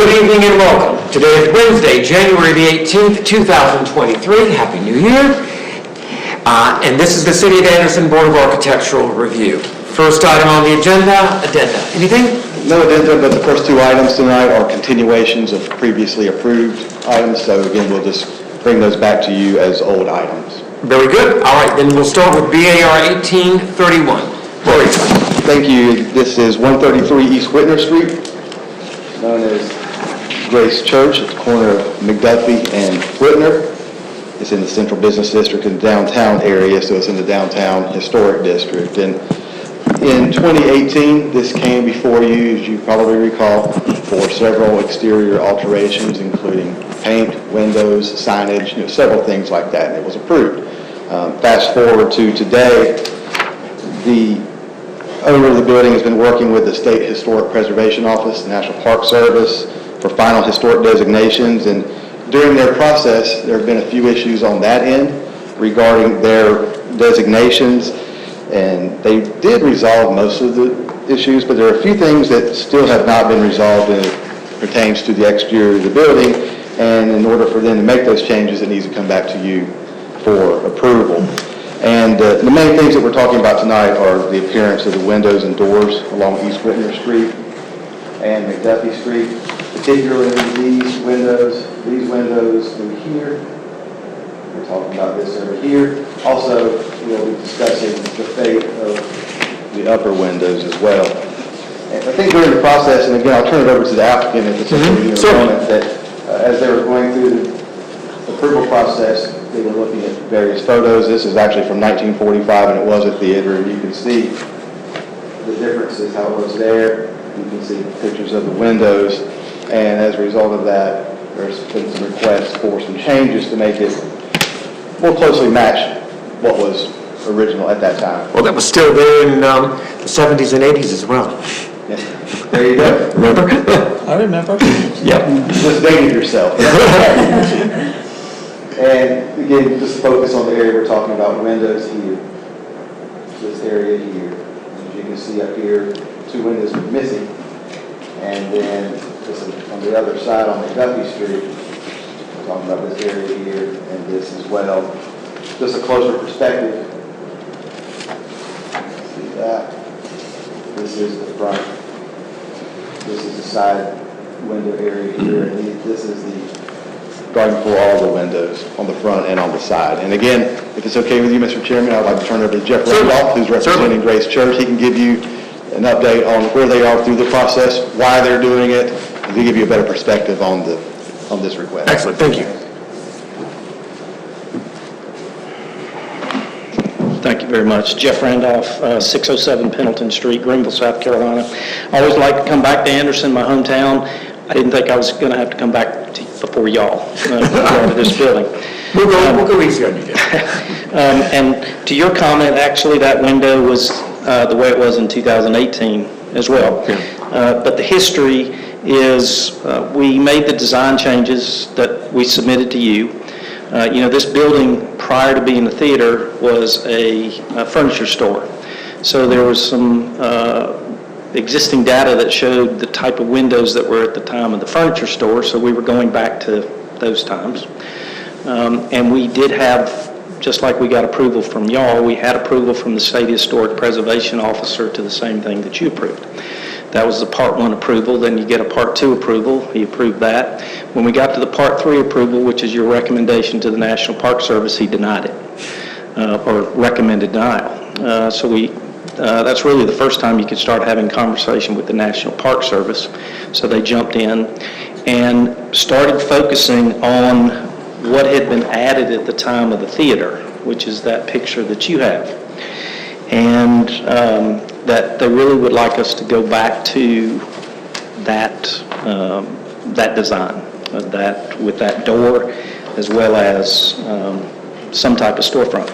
Good evening and welcome. Today is Wednesday, January the 18th, 2023. Happy New Year. And this is the City of Anderson Board of Architectural Review. First item on the agenda, addenda. Anything? No addenda, but the first two items tonight are continuations of previously approved items. So again, we'll just bring those back to you as old items. Very good. All right, then we'll start with BAR 1831. Lori. Thank you. This is 133 East Whitner Street, known as Grace Church at the corner of McDuffie and Whitner. It's in the Central Business District in the downtown area, so it's in the downtown historic district. And in 2018, this came before you, as you probably recall, for several exterior alterations, including paint, windows, signage, several things like that, and it was approved. Fast forward to today, the owner of the building has been working with the State Historic Preservation Office, the National Park Service, for final historic designations, and during their process, there have been a few issues on that end regarding their designations, and they did resolve most of the issues, but there are a few things that still have not been resolved, and it pertains to the exterior of the building, and in order for them to make those changes, it needs to come back to you for approval. And the main things that we're talking about tonight are the appearance of the windows and doors along East Whitner Street and McDuffie Street, particularly these windows through here. We're talking about this over here. Also, we'll be discussing the fate of the upper windows as well. And I think during the process, and again, I'll turn it over to the applicant if it's okay with you in a moment, that as they were going through the approval process, they were looking at various photos. This is actually from 1945, and it was a theater, and you can see the differences, how it was there. You can see pictures of the windows, and as a result of that, there's been some requests for some changes to make it more closely match what was original at that time. Well, that was still there in the 70s and 80s as well. Yes. There you go. Remember? I remember. Yep. Just dated yourself. And again, just focus on the area we're talking about, windows here, this area here. As you can see up here, two windows are missing. And then this is on the other side on McDuffie Street, we're talking about this area here and this as well. Just a closer perspective. See that? This is the front. This is the side window area here, and this is the garden for all the windows on the front and on the side. And again, if it's okay with you, Mr. Chairman, I'd like to turn it over to Jeff Randolph, who's representing Grace Church. He can give you an update on where they are through the process, why they're doing it, and to give you a better perspective on this request. Excellent. Thank you. Thank you very much. Jeff Randolph, 607 Pendleton Street, Greenville, South Carolina. I always like to come back to Anderson, my hometown. I didn't think I was going to have to come back before y'all to this building. We'll go easy on you, Jeff. And to your comment, actually that window was the way it was in 2018 as well. Yeah. But the history is we made the design changes that we submitted to you. This building prior to being a theater was a furniture store. So there was some existing data that showed the type of windows that were at the time of the furniture store, so we were going back to those times. And we did have, just like we got approval from y'all, we had approval from the State Historic Preservation Officer to the same thing that you approved. That was the Part 1 approval, then you get a Part 2 approval, he approved that. When we got to the Part 3 approval, which is your recommendation to the National Park Service, he denied it, or recommended denial. That's really the first time you could start having conversation with the National Park Service. So they jumped in and started focusing on what had been added at the time of the theater, which is that picture that you have. And that they really would like us to go back to that design, with that door, as well as some type of storefront.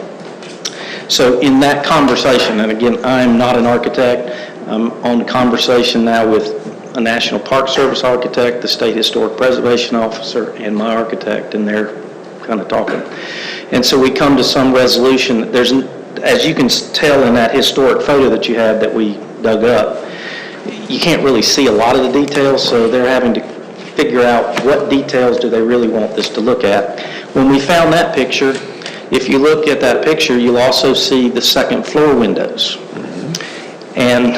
So in that conversation, and again, I'm not an architect, I'm on conversation now with a National Park Service architect, the State Historic Preservation Officer, and my architect, and they're kind of talking. And so we come to some resolution. There's, as you can tell in that historic photo that you had that we dug up, you can't really see a lot of the details, so they're having to figure out what details do they really want this to look at. When we found that picture, if you look at that picture, you'll also see the second floor windows. And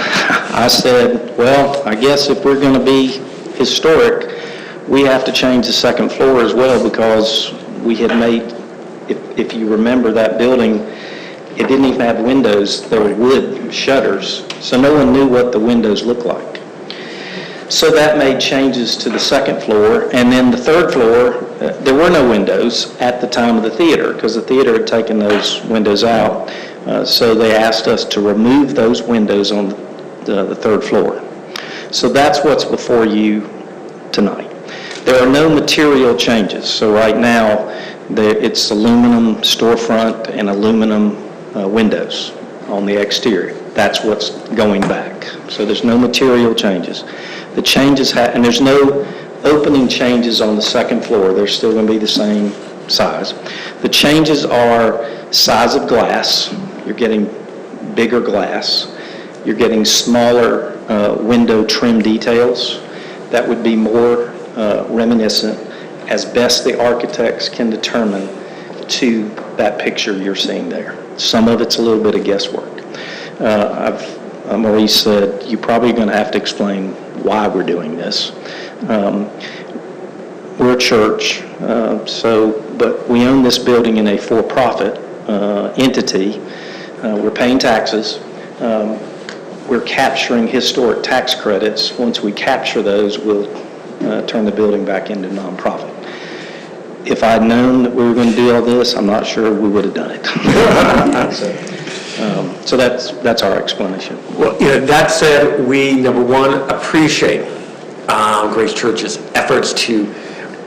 I said, well, I guess if we're going to be historic, we have to change the second floor as well, because we had made, if you remember that building, it didn't even have windows. They were wood shutters, so no one knew what the windows looked like. So that made changes to the second floor, and then the third floor, there were no windows at the time of the theater, because the theater had taken those windows out. So they asked us to remove those windows on the third floor. So that's what's before you tonight. There are no material changes. So right now, it's aluminum storefront and aluminum windows on the exterior. That's what's going back. So there's no material changes. The changes, and there's no opening changes on the second floor. They're still going to be the same size. The changes are size of glass. You're getting bigger glass. You're getting smaller window trim details that would be more reminiscent, as best the architects can determine, to that picture you're seeing there. Some of it's a little bit of guesswork. Maurice said, you're probably going to have to explain why we're doing this. We're a church, but we own this building in a for-profit entity. We're paying taxes. We're capturing historic tax credits. Once we capture those, we'll turn the building back into nonprofit. If I'd known that we were going to do all this, I'm not sure we would have done it. So that's our explanation. Well, that said, we, number one, appreciate Grace Church's efforts to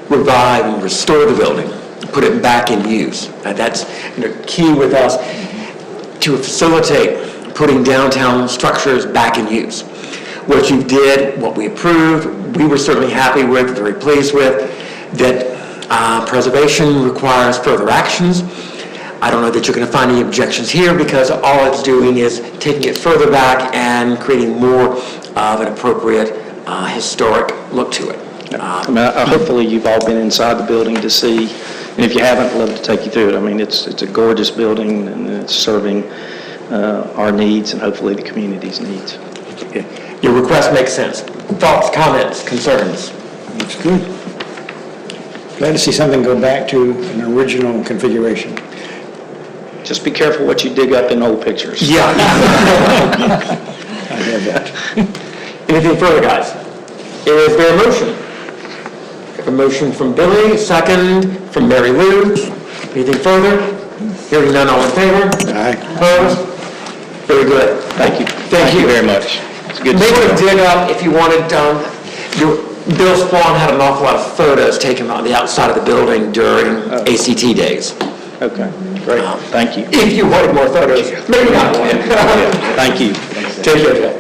revive and restore the building, put it back in use. That's key with us to facilitate putting downtown structures back in use. What you did, what we approved, we were certainly happy with, very pleased with. That preservation requires further actions. I don't know that you're going to find any objections here, because all it's doing is taking it further back and creating more of an appropriate historic look to it. Hopefully you've all been inside the building to see, and if you haven't, I'd love to take you through it. I mean, it's a gorgeous building, and it's serving our needs and hopefully the community's needs. Your request makes sense. Thoughts, comments, concerns? Looks good. Glad to see something go back to an original configuration. Just be careful what you dig up in old pictures. Yeah. I hear that. Anything further, guys? Is there a motion? A motion from Billy, second from Mary Lou. Anything further? Hearing none, all in favor? Aye. Opposed? Very good. Thank you. Thank you very much. It's good to They see would you. dig up, if you wanted, Bill Spawn had an awful lot of photos taken on the outside of the building during ACT days. Okay, great. Thank you. If you wanted more photos, maybe not. Thank you. Take care.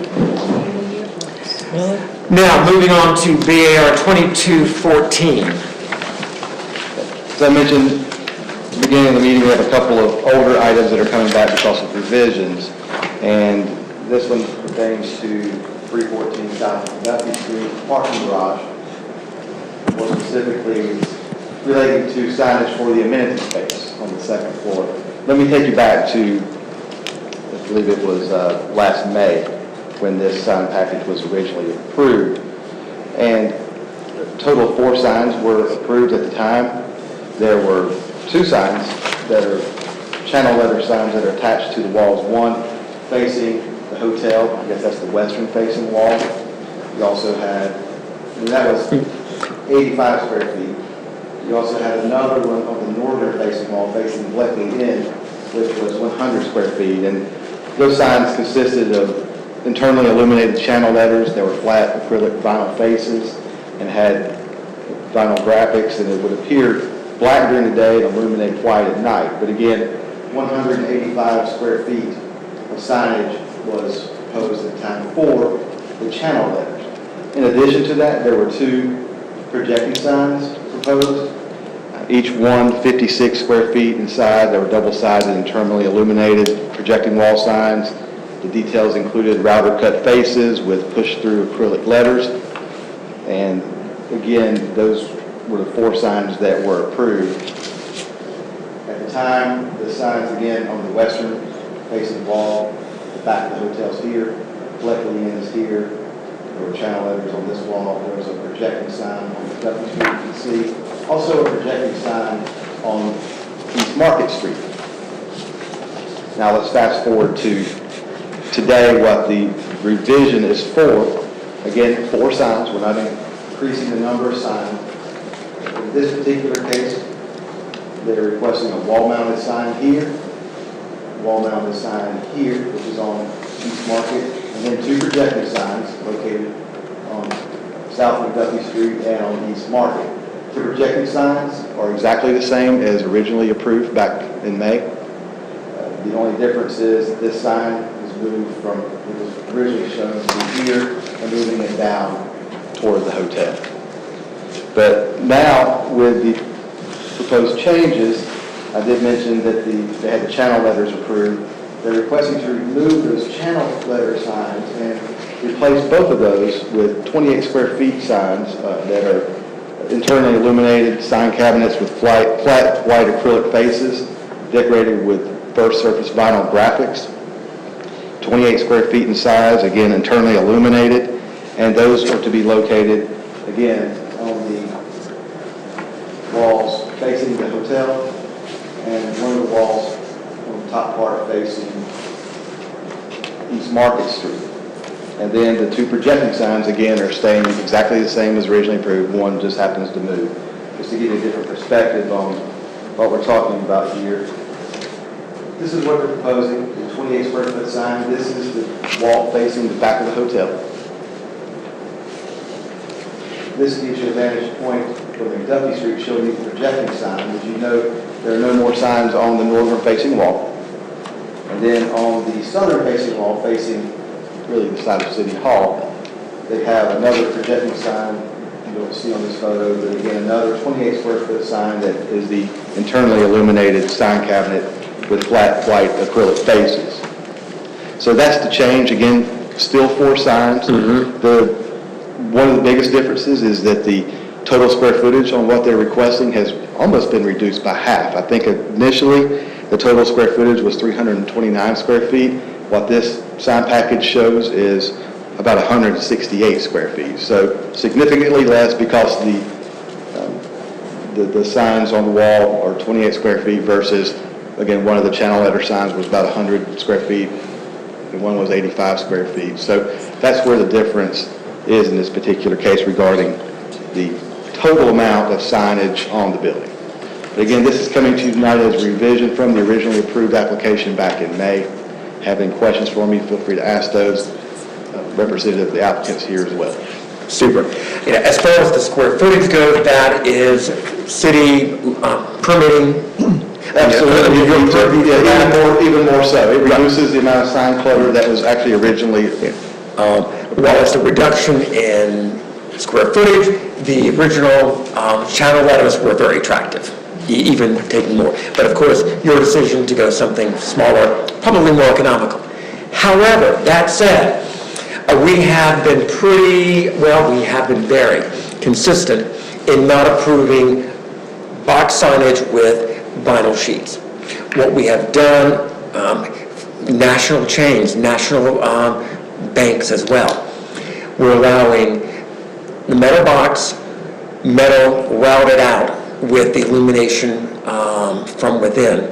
Now, moving on to BAR 2214. As I mentioned at the beginning of the meeting, we have a couple of older items that are coming back because of revisions. And this one pertains to 314 South Duffy Street parking garage. More specifically, relating to signage for the amenity space on the second floor. Let me take you back to, I believe it was last May, when this sign package was originally approved. And a total of 4 signs were approved at the time. There were 2 signs that are channel letter signs that are attached to the walls. One facing the hotel, I guess that's the western facing wall. You also had, and that was 85 square feet. You also had another one on the northern facing wall facing Bleckley Inn, which was 100 square feet. And those signs consisted of internally illuminated channel letters. They were flat acrylic vinyl faces and had vinyl graphics, and it would appear black during the day and illuminate white at night. But again, 185 square feet of signage was proposed at the time for the channel letters. In addition to that, there were 2 projecting signs proposed. Each one 56 square feet in size. They were double-sided, internally illuminated projecting wall signs. The details included router cut faces with push-through acrylic letters. And again, those were the 4 signs that were approved. At the time, the signs, again, on the western facing wall, the back of the hotel's here, Fleckley Inn is here. There were channel letters on this wall. There was a projecting sign on Duffy Street, you can see. Also a projecting sign on East Market Street. Now let's fast forward to today, what the revision is for. Again, 4 signs. We're not increasing the number of signs. In this particular case, they're requesting a wall-mounted sign here, wall-mounted sign here, which is on East Market, and then 2 projecting signs located on South McDuffie Street and on East Market. The projecting signs are exactly the same as originally approved back in May. The only difference is that this sign is moved from, it was originally shown to be here, and moving it down toward the hotel. But now, with the proposed changes, I did mention that they had the channel letters approved. They're requesting to remove those channel letter signs and replace both of those with 28 square feet signs that are internally illuminated sign cabinets with flat white acrylic faces decorated with first surface vinyl graphics. 28 square feet in size, again internally illuminated, and those are to be located again on the walls facing the hotel and one of the walls on the top part facing East Market Street. And then the 2 projecting signs, again, are staying exactly the same as originally approved. One just happens to move. Just to give you a different perspective on what we're talking about here. This is what they're proposing, the 28 square foot sign. This is the wall facing the back of the hotel. This gives you a vantage point from McDuffie Street showing you the projecting sign. As you know, there are no more signs on the northern facing wall. And then on the southern facing wall, facing really the side of City Hall, they have another projecting sign you don't see on this photo, but again, another 28 square foot sign that is the internally illuminated sign cabinet with flat white acrylic faces. So that's the change. Again, still 4 signs. One of the biggest differences is that the total square footage on what they're requesting has almost been reduced by half. I think initially the total square footage was 329 square feet. What this sign package shows is about 168 square feet. So significantly less because the signs on the wall are 28 square feet versus, again, one of the channel letter signs was about 100 square feet and one was 85 square feet. So that's where the difference is in this particular case regarding the total amount of signage on the building. But again, this is coming to you tonight as a revision from the originally approved application back in May. Have any questions for me, feel free to ask those. Representative of the applicants here as well. Super. As far as the square footage goes, that is city permitting. Absolutely. Even more so. It reduces the amount of sign clutter that was actually originally. While it's a reduction in square footage, the original channel letters were very attractive, even taking more. But of course, your decision to go something smaller, probably more economical. However, that said, we have been very consistent in not approving box signage with vinyl sheets. What we have done, national chains, national banks as well, we're allowing the metal box, metal routed out with the illumination from within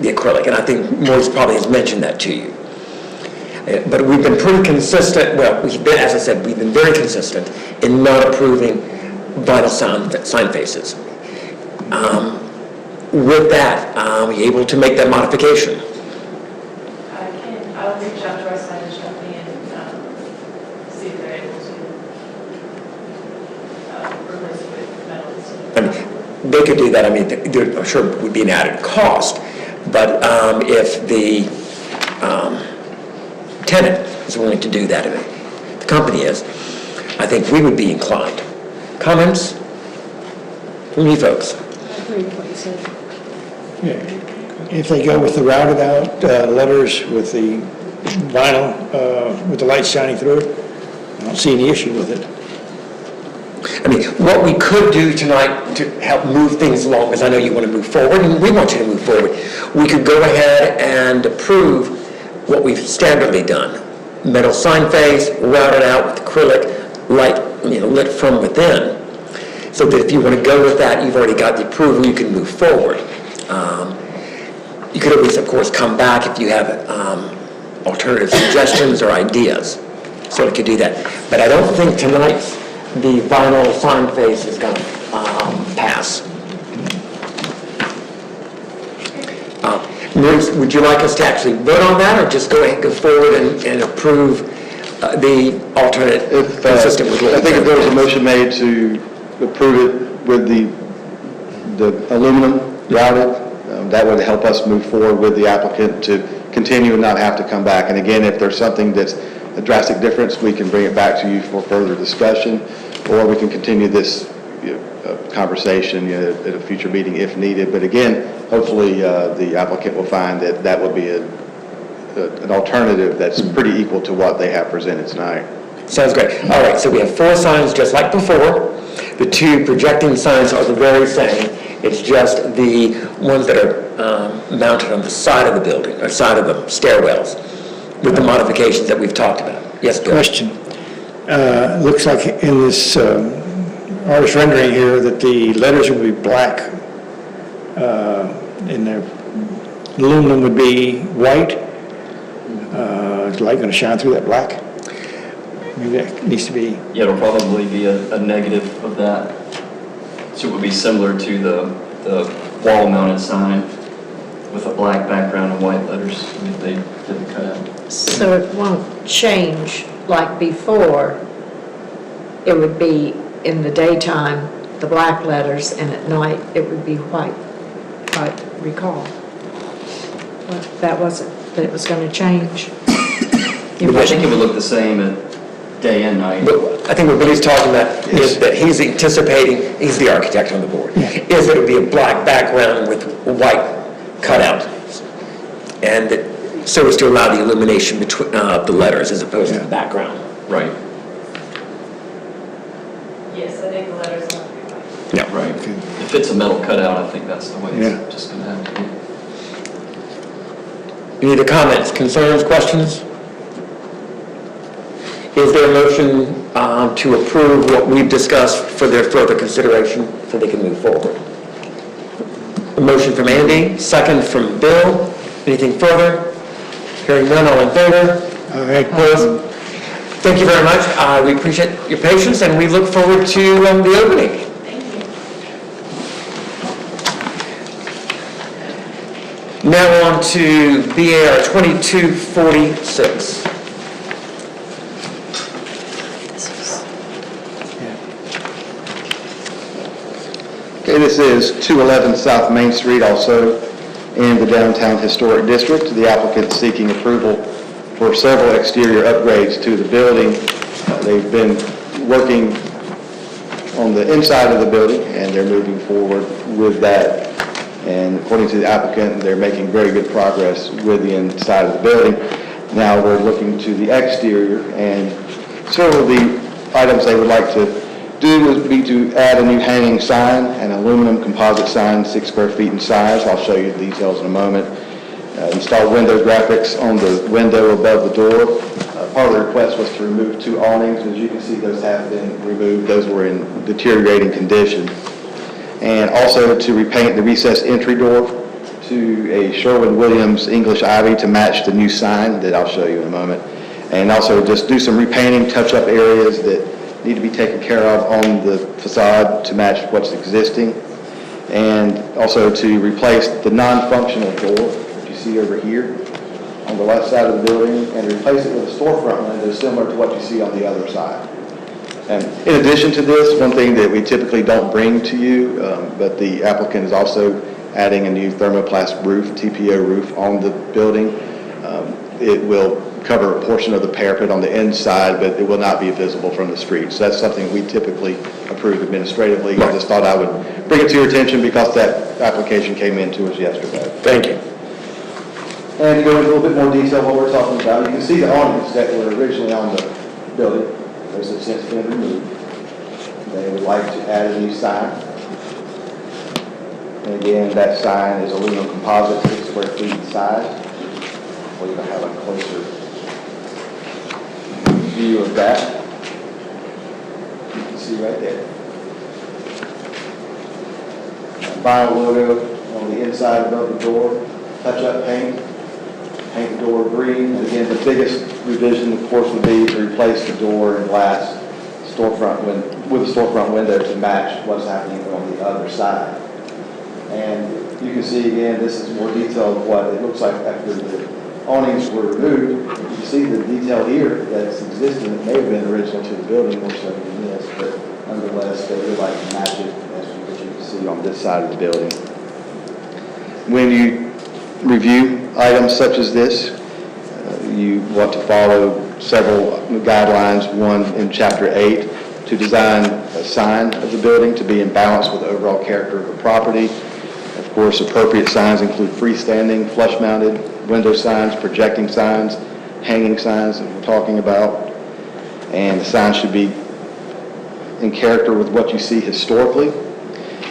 the acrylic. And I think Maurice probably has mentioned that to you. But we've been pretty consistent, as I said, we've been very consistent in not approving vinyl sign faces. With that, are we able to make that modification? I'll reach out to our signage company and see if they're able to replace it with metal. I mean, they could do that. I mean, there sure would be an added cost. But if the tenant is willing to do that, if the company is, I think we would be inclined. Comments from you folks? I agree with what you said. Yeah. If they go with the routed out letters with the vinyl, with the lights shining through it, I don't see any issue with it. I mean, what we could do tonight to help move things along, because I know you want to move forward, and we want you to move forward, we could go ahead and approve what we've standardly done. Metal sign face, routed out with acrylic, light, lit from within. So that if you want to go with that, you've already got the approval, you can move forward. You could always, of course, come back if you have alternative suggestions or ideas. So we could do that. But I don't think tonight the vinyl sign face is going to pass. Maurice, would you like us to actually vote on that, or just go ahead and go forward and approve the alternate consistent with what I think if there was a motion made to approve it with the aluminum routed, that would help us move forward with the applicant to continue and not have to come back. And again, if there's something that's a drastic difference, we can bring it back to you for further discussion, or we can continue this conversation at a future meeting if needed. But again, hopefully the applicant will find that that would be an alternative that's pretty equal to what they have presented tonight. Sounds great. All right, so we have 4 signs just like before. The 2 projecting signs are the very same. It's just the ones that are mounted on the side of the building, or side of the stairwells, with the modifications that we've talked about. Yes, Bill? Question. Looks like in this artist rendering here that the letters will be black, and the aluminum would be white. Is the light going to shine through that black? Maybe that needs to be... Yeah, it'll probably be a negative of that. So it would be similar to the wall-mounted sign with a black background and white letters if they did the cutout. So it won't change like before. It would be in the daytime, the black letters, and at night it would be white, if I recall. But that wasn't, that it was going to change. I think it would look the same at day and night. But I think what Billy's talking about is that he's anticipating, he's the architect on the board, is that it would be a black background with white cutout. And that, so as to allow the illumination between the letters as opposed to the background. Right. Yes, I think the letters have to be white. Yeah. Right. If it's a metal cutout, I think that's the way Yeah. it's just going to have to be. Any other comments, concerns, questions? Is there a motion to approve what we've discussed for their further consideration so they can move forward? A motion from Andy, second from Bill. Anything further? Hearing none, all in favor? All right. Opposed? Thank you very much. We appreciate your patience, and we look forward to the opening. Thank you. Now on to BAR 2246. Okay, this is 211 South Main Street, also in the Downtown Historic District. The applicant seeking approval for several exterior upgrades to the building. They've been working on the inside of the building, and they're moving forward with that. And according to the applicant, they're making very good progress with the inside of the building. Now we're looking to the exterior, and several of the items they would like to do would be to add a new hanging sign, an aluminum composite sign, 6 square feet in size. I'll show you the details in a moment. Install window graphics on the window above the door. Part of the request was to remove 2 awnings. As you can see, those have been removed. Those were in deteriorating condition. And also to repaint the recessed entry door to a Sherwin-Williams English ivy to match the new sign that I'll show you in a moment. And also just do some repainting, touch-up areas that need to be taken care of on the facade to match what's existing. And also to replace the non-functional door that you see over here on the left side of the building, and replace it with a storefront window similar to what you see on the other side. And in addition to this, one thing that we typically don't bring to you, but the applicant is also adding a new thermoplast roof, TPO roof on the building. It will cover a portion of the parapet on the inside, but it will not be visible from the street. So that's something we typically approve administratively. I just thought I would bring it to your attention because that application came in to us yesterday. Thank you. And to go into a little bit more detail what we're talking about, you can see the awnings that were originally on the building. Those have since been removed. They would like to add a new sign. And again, that sign is aluminum composite, 6 square feet in size. We're going to have a closer view of that. You can see right there. Vinyl logo on the inside above the door, touch-up paint, paint the door green. And again, the biggest revision, of course, would be to replace the door and glass storefront with a storefront window to match what's happening on the other side. And you can see again, this is more detail of what it looks like after the awnings were removed. You can see the detail here that's existing. It may have been original to the building more so than this, but nonetheless, they would like to match it as you can see on this side of the building. When you review items such as this, you want to follow several guidelines. One in Chapter 8, to design a sign of the building to be in balance with the overall character of the property. Of course, appropriate signs include freestanding, flush-mounted window signs, projecting signs, hanging signs that we're talking about. And the sign should be in character with what you see historically.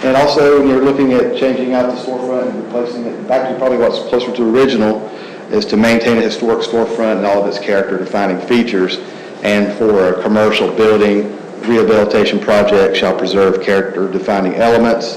And also, when you're looking at changing out the storefront and replacing it, back to probably what's closer to original, is to maintain a historic storefront and all of its character-defining features. And for a commercial building, rehabilitation project shall preserve character-defining elements.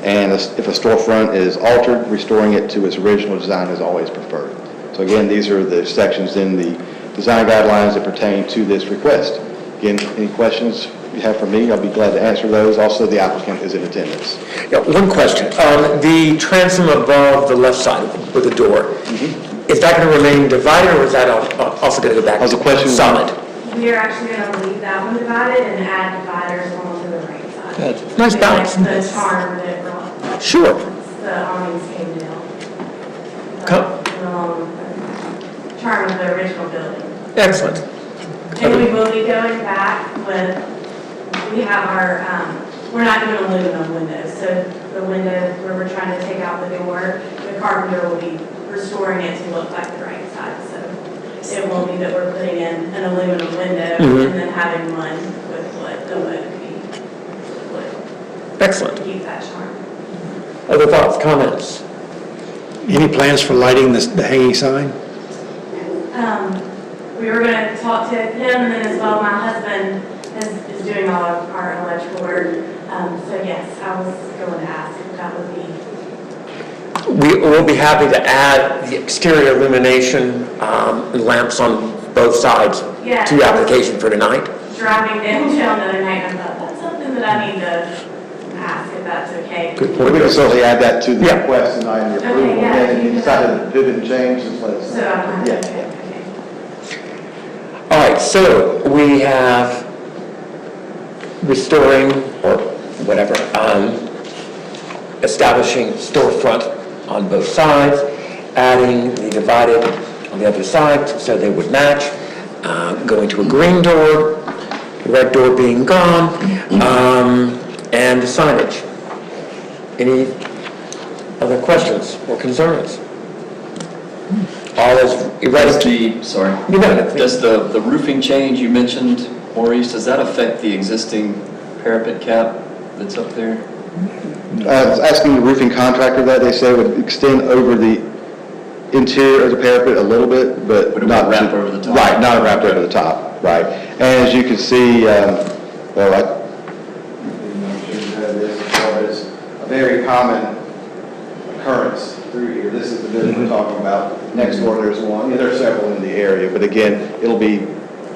And if a storefront is altered, restoring it to its original design is always preferred. So again, these are the sections in the design guidelines that pertain to this request. Again, any questions you have for me, I'll be glad to answer those. Also, the applicant is in attendance. Yeah, one question. The transom above the left side with the door, is that going to remain divided, or is that also going to go back How's the question? solid? We are actually going to leave that one divided and add dividers onto the right side. Good. Nice balance. Like the charm that it brought. Sure. Once the awnings came down. Co- Charm of the original building. Excellent. And we will be going back with, we have our, we're not doing aluminum windows, so the window where we're trying to take out the door, the carpenter will be restoring it to look like the right side. So it won't be that we're putting in an aluminum window and then having one with wood. The wood could be wood. Excellent. Keep that charm. Other thoughts, comments? Any plans for lighting the hanging sign? We were going to talk to him, and then as well, my husband is doing all of our electrical work. So yes, I was going to ask if that would be. We will be happy to add the exterior illumination and lamps on both sides Yeah. to the application for tonight. Driving downtown the other night, and I thought, that's something that I need to ask if that's okay. Good We point. can certainly add that to the Yeah. request tonight and your Okay, approval. yeah, And if you you can- decided to pivot and change, just let us know. So I'm Yeah. okay. All right, so we have restoring, or whatever, establishing storefront on both sides, adding the divided on the other side so they would match, going to a green door, the red door being gone, and the signage. Any other questions or concerns? All is Does ready? sorry. You know that. Does the roofing change you mentioned, Maurice, does that affect the existing parapet cap that's up there? I was asking the roofing contractor that, they say would extend over the interior of the parapet a little bit, but But it not won't wrap to- over the top. Right, not wrapped over the top, right. And as you can see, well, this is a very common occurrence through here. This is the building we're talking about. Next door, there's one, yeah, there are several in the area, but again, it'll be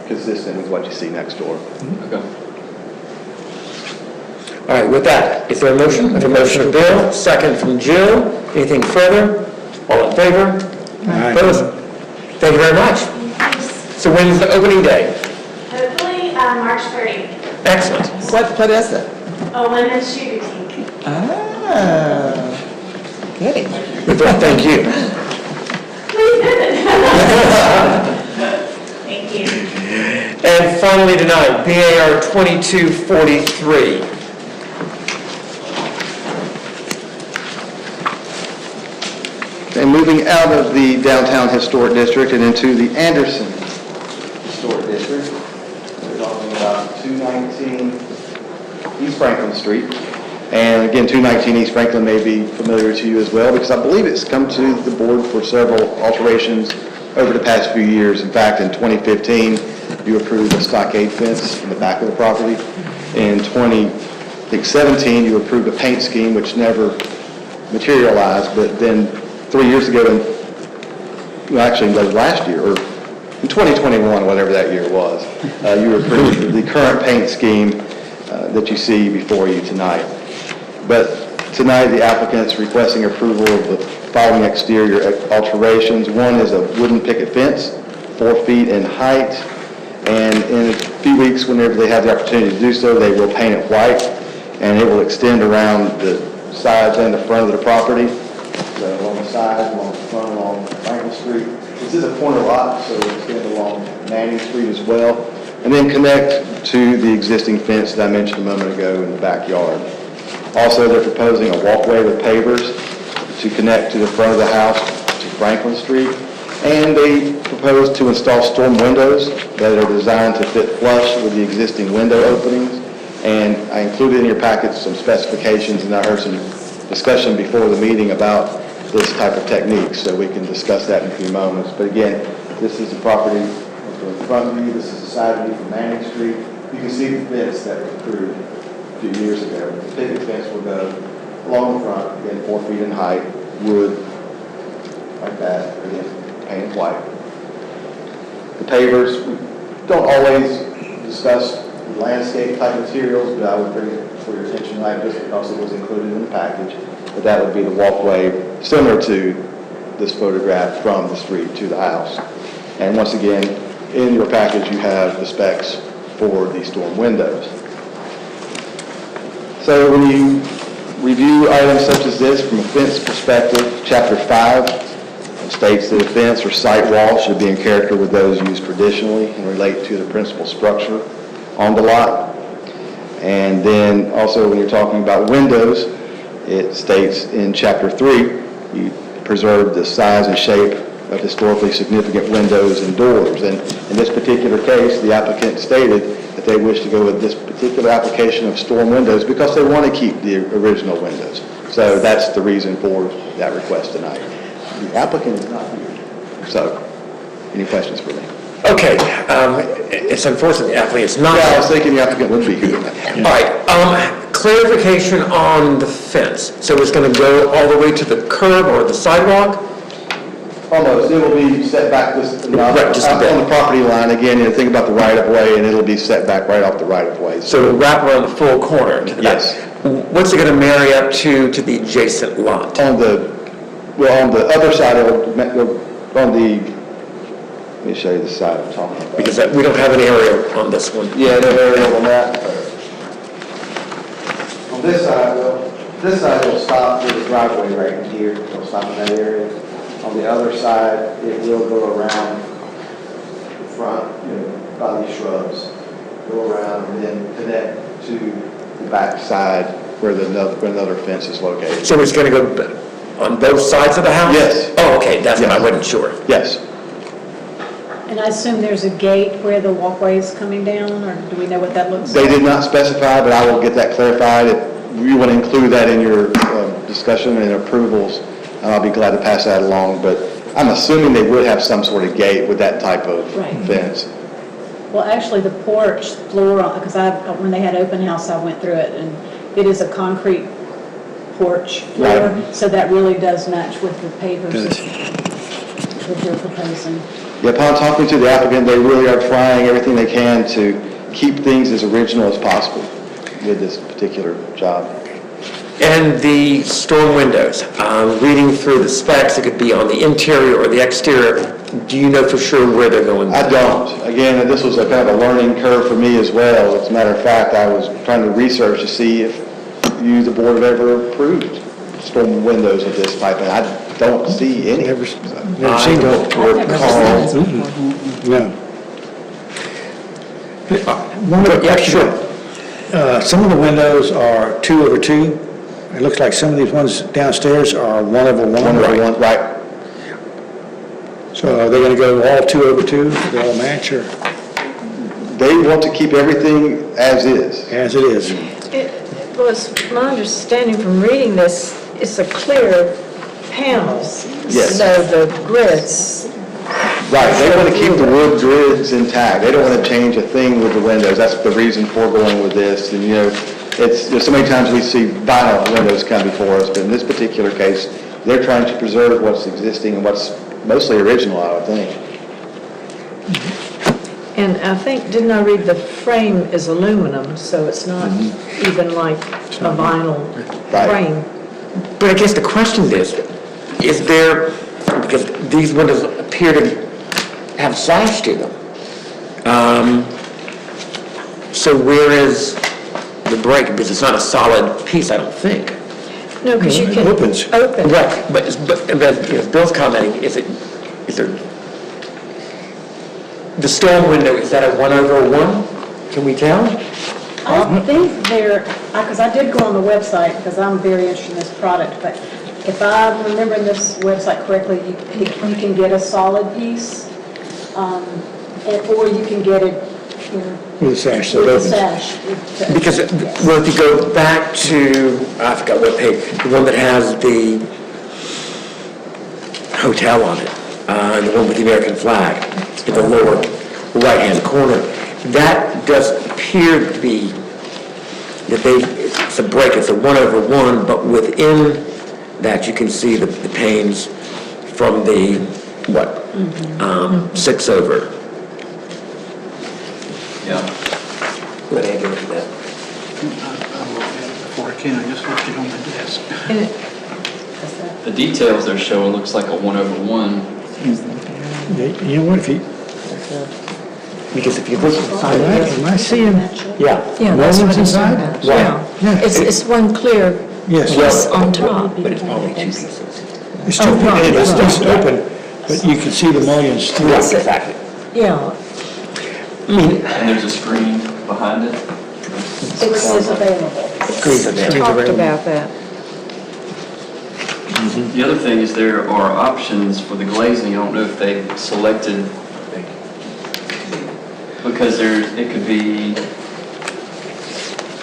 consistent with what you see next door. Okay. All right, with that, is there a motion? A motion from Bill, second from Jill. Anything further? All in favor? Aye. Opposed? Thank you very much. So when's the opening day? Hopefully, March 30th. Excellent. What is it? A women's shoe boutique. Ah, goody. Thank you. Please visit. Thank you. And finally tonight, BAR 2243. And moving out of the downtown historic district and into the Anderson Historic District, we're talking about 219 East Franklin Street. And again, 219 East Franklin may be familiar to you as well, because I believe it's come to the board for several alterations over the past few years. In fact, in 2015, you approved a stockade fence in the back of the property. In 2017, you approved a paint scheme, which never materialized, but then 3 years ago, well, actually, it was last year, or in 2021, whatever that year was, you approved the current paint scheme that you see before you tonight. But tonight, the applicant's requesting approval of the following exterior alterations. One is a wooden picket fence, 4 feet in height, and in a few weeks, whenever they have the opportunity to do so, they will paint it white, and it will extend around the sides and the front of the property, so along the sides, along the front, along Franklin Street. This is a corner lot, so it will extend along Manning Street as well, and then connect to the existing fence that I mentioned a moment ago in the backyard. Also, they're proposing a walkway with pavers to connect to the front of the house to Franklin Street, and they propose to install storm windows that are designed to fit flush with the existing window openings. And I included in your package some specifications, and I heard some discussion before the meeting about this type of technique, so we can discuss that in a few moments. But again, this is the property from the front view, this is the side view from Manning Street. You can see the fence that was approved a few years ago. The picket fence will go along the front, again, 4 feet in height, wood, like that, again, painted white. The pavers, we don't always discuss landscape type materials, but I would bring it for your attention tonight just because it was included in the package. But that would be the walkway similar to this photograph from the street to the house. And once again, in your package, you have the specs for the storm windows. So when you review items such as this from a fence perspective, Chapter 5 states that a fence or site wall should be in character with those used traditionally and relate to the principal structure on the lot. And then also when you're talking about windows, it states in Chapter 3, you preserve the size and shape of historically significant windows and doors. And in this particular case, the applicant stated that they wish to go with this particular application of storm windows because they want to keep the original windows. So that's the reason for that request tonight. The applicant is not here. So, any questions for me? Okay, it's unfortunate the applicant is not. Yeah, I was thinking the applicant would be here. All right, clarification on the fence. So it's going to go all the way to the curb or the sidewalk? Almost. It will be set back just enough Right, just a bit. on the property line. Again, you think about the right-of-way, and it'll be set back right off the right-of-way. So it'll wrap around the full corner to that? Yes. What's it going to marry up to the adjacent lot? On the other side, let me show you the side I'm talking about. Because we don't have an area on this one. Yeah, no aerial on that. On this side, will stop with the driveway right in here. It'll stop in that area. On the other side, it will go around the front, by these shrubs. Go around and then connect to the back side where another fence is located. So it's going to go on both sides of the house? Yes. Oh, okay, that's what I Yes. wasn't sure. Yes. And I assume there's a gate where the walkway is coming down, or do we know what that looks They like? did not specify, but I will get that clarified. If you want to include that in your discussion and approvals, I'll be glad to pass that along. But I'm assuming they would have some sort of gate with that type of Right. fence. Well, actually, the porch floor, because when they had open house, I went through it, and it is a concrete porch floor, Right. so that really does match with the pavers that you're proposing. Yeah, upon talking to the applicant, they really are trying everything they can to keep things as original as possible with this particular job. And the storm windows, reading through the specs, it could be on the interior or the exterior. Do you know for sure where they're going? I don't. Again, this was a kind of a learning curve for me as well. As a matter of fact, I was trying to research to see if you, the board, have ever approved storm windows of this type, and I don't see any. Never seen that. I've never seen No. One other Yeah, question. sure. Some of the windows are 2/2. It looks like some of these ones downstairs are 1/1. Right. So are they going to go all 2/2? They all match or They want to keep everything as is. as it is? It was my understanding from reading this, it's a clear panels. Yes. So the grids, Right, they want to keep the wood grids intact. They don't want to change a thing with the windows. That's the reason for going with this. And, there's so many times we see vinyl windows come before us, but in this particular case, they're trying to preserve what's existing and what's mostly original, I would think. and I think, didn't I read the frame is aluminum, so it's not even like a vinyl Right. frame. But I guess the question is there, because these windows appear to have slash to them. So where is the break? Because it's not a solid piece, I don't think. No, because you It can opens. open. Right, but as Bill's commenting, is there, the storm window, is that a 1/1? Can we tell? I think they're, because I did go on the website, because I'm very interested in this product, but if I'm remembering this website correctly, you can get a solid piece, or you can get it, With a sash that with a opens. sash. Because, well, if you go back to, I forgot what page, the one that has the hotel on it, the one with the American flag, in the lower right-hand corner, that does appear to be that it's a break, it's a 1/1, but within that you can see the panes from the, 6/. Yeah. Let Andrew do that. Before I can, I just left it on my desk. And it- The details they're showing looks like a 1/1. You know what, if you, Because if you look inside, am I seeing? yeah. Yeah, that's Walls what it's inside? about. Right. Yeah, it's one clear Yes. piece on top. But it's probably two pieces. It's too, right, it's right. just open, but you can see the mullions through. Yes, exactly. Yeah, I mean, And there's a screen behind it. It says available. screens are there. talked about that. The other thing is there are options for the glazing. I don't know if they've selected, because it could be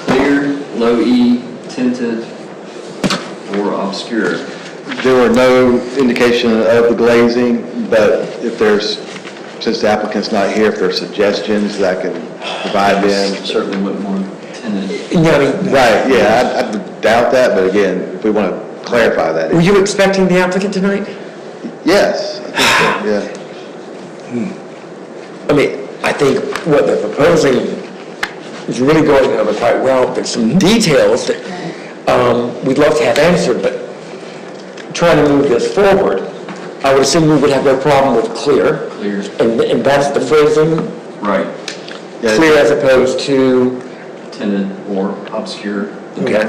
clear, low E, tinted, or obscure. There were no indication of the glazing, but if there's, since the applicant's not here, if there's suggestions that I can provide them. Certainly wouldn't want tinted. Yeah, I mean, Right, yeah, I doubt that, but again, if we want to clarify that. were you expecting the applicant tonight? Yes, I think so, yeah. I mean, I think what they're proposing is really going over quite well. There's some details that we'd love to have answered, but trying to move this forward, I would assume we would have no problem with clear. Clear. And that's the phrasing, Right. Yeah. clear as opposed to, Tinted or obscure. okay?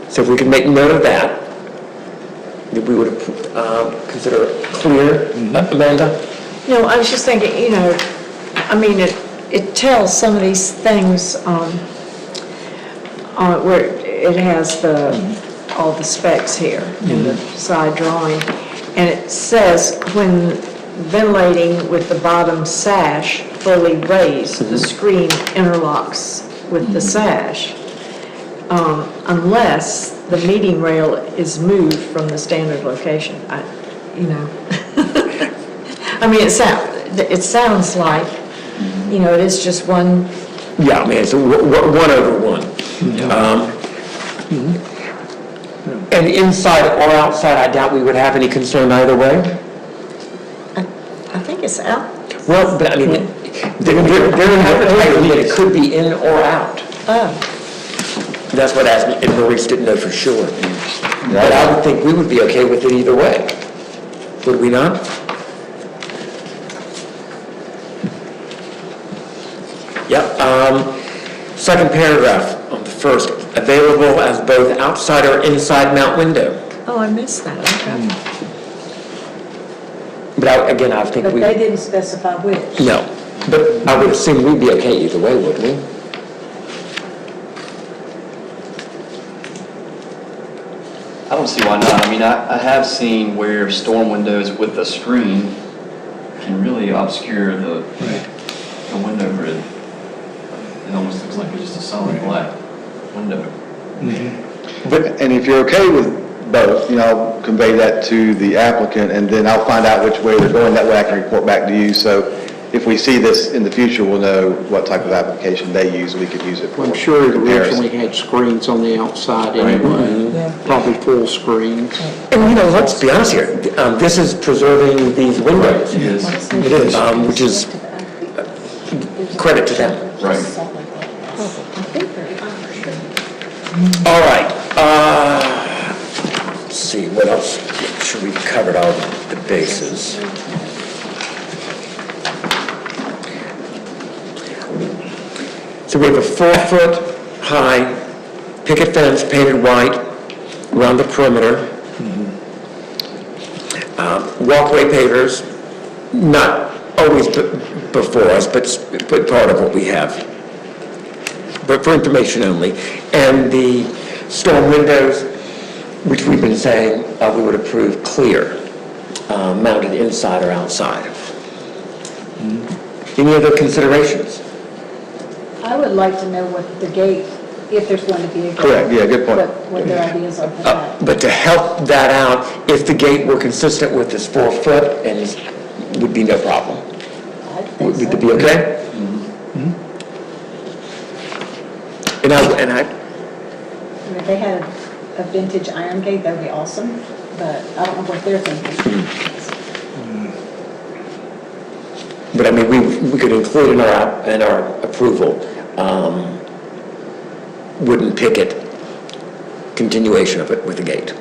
So if we could make note of that we would consider clear. Amanda? No, I was just thinking, I mean, it tells some of these things on where it has all the specs here in the side drawing. And it says, when ventilating with the bottom sash fully raised, the screen interlocks with the sash, unless the meeting rail is moved from the standard location. I mean, it sounds like, it is just one. Yeah, I mean, it's a 1/1. And inside or outside, I doubt we would have any concern either way. I think it's out. Well, but I mean, they're advertising that it could be in or out. Oh, That's what asked me, and Maurice didn't know for sure. But I would think we would be okay with it either way. Would we not? Yep. Second paragraph on the first, available as both outside or inside mount window. oh, I missed that, okay. But again, I think But we, they didn't specify which. no. But I would assume we'd be okay either way, wouldn't we? I don't see why not. I mean, I have seen where storm windows with a screen can really obscure the window grid. It almost looks like it's just a solid black. window. And if you're okay with both, I'll convey that to the applicant, and then I'll find out which way they're going. That way I can report back to you. So if we see this in the future, we'll know what type of application they use. We could use it for I'm sure it comparison. originally had screens on the outside anyway, probably full screens. And, let's be honest here, this is preserving these windows. It is. It is, which is credit to them. Right. All right, let's see, what else? Make sure we've covered all the bases. So we have a 4-foot-high picket fence painted white around the perimeter. Walkway pavers, not always before us, but part of what we have, but for information only. And the storm windows, which we've been saying we would approve clear, mounted inside or outside. Any other considerations? I would like to know what the gate, if there's going to be a gate. Correct, yeah, good point. What their ideas are for that. But to help that out, if the gate were consistent with this 4 foot, and would be no problem. I think Would so. it be okay? And I, I mean, if they had a vintage iron gate, that would be awesome, but I don't know what they're thinking. but I mean, we could include in our approval, wooden picket continuation of it with the gate.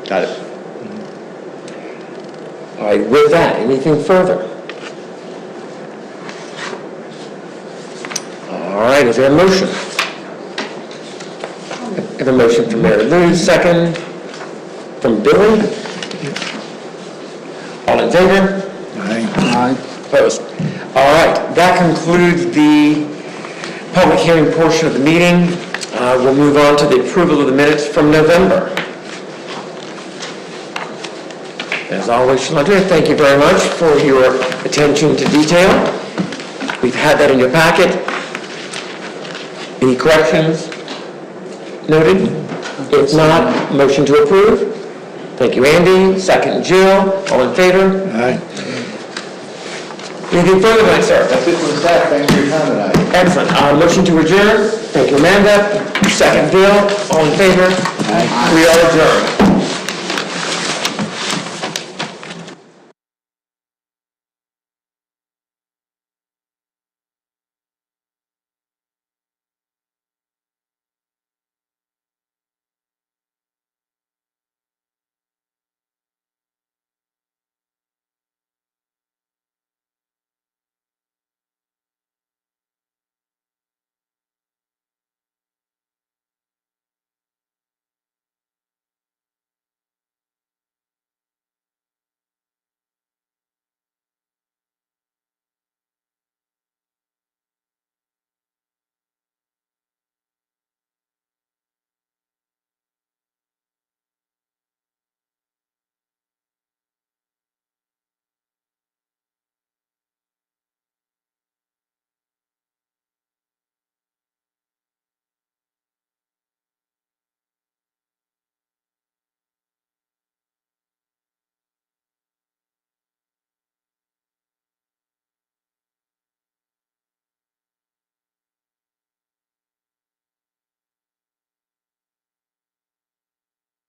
Got it. All right, with that, anything further? All right, is there a motion? I have a motion from Mary Lou, second from Billy. All in favor? Aye. Opposed? All right, that concludes the public hearing portion of the meeting. We'll move on to the approval of the minutes from November. As always, Shalanta, thank you very much for your attention to detail. We've had that in your packet. Any corrections noted? If not, motion to approve. Thank you, Andy. Second, Jill. All in favor? Aye. Anything further, tonight, sir? That's it for the staff. Thanks for your time tonight. Excellent. Motion to adjourn. Thank you, Amanda. Second, Bill. All in favor? We are adjourned.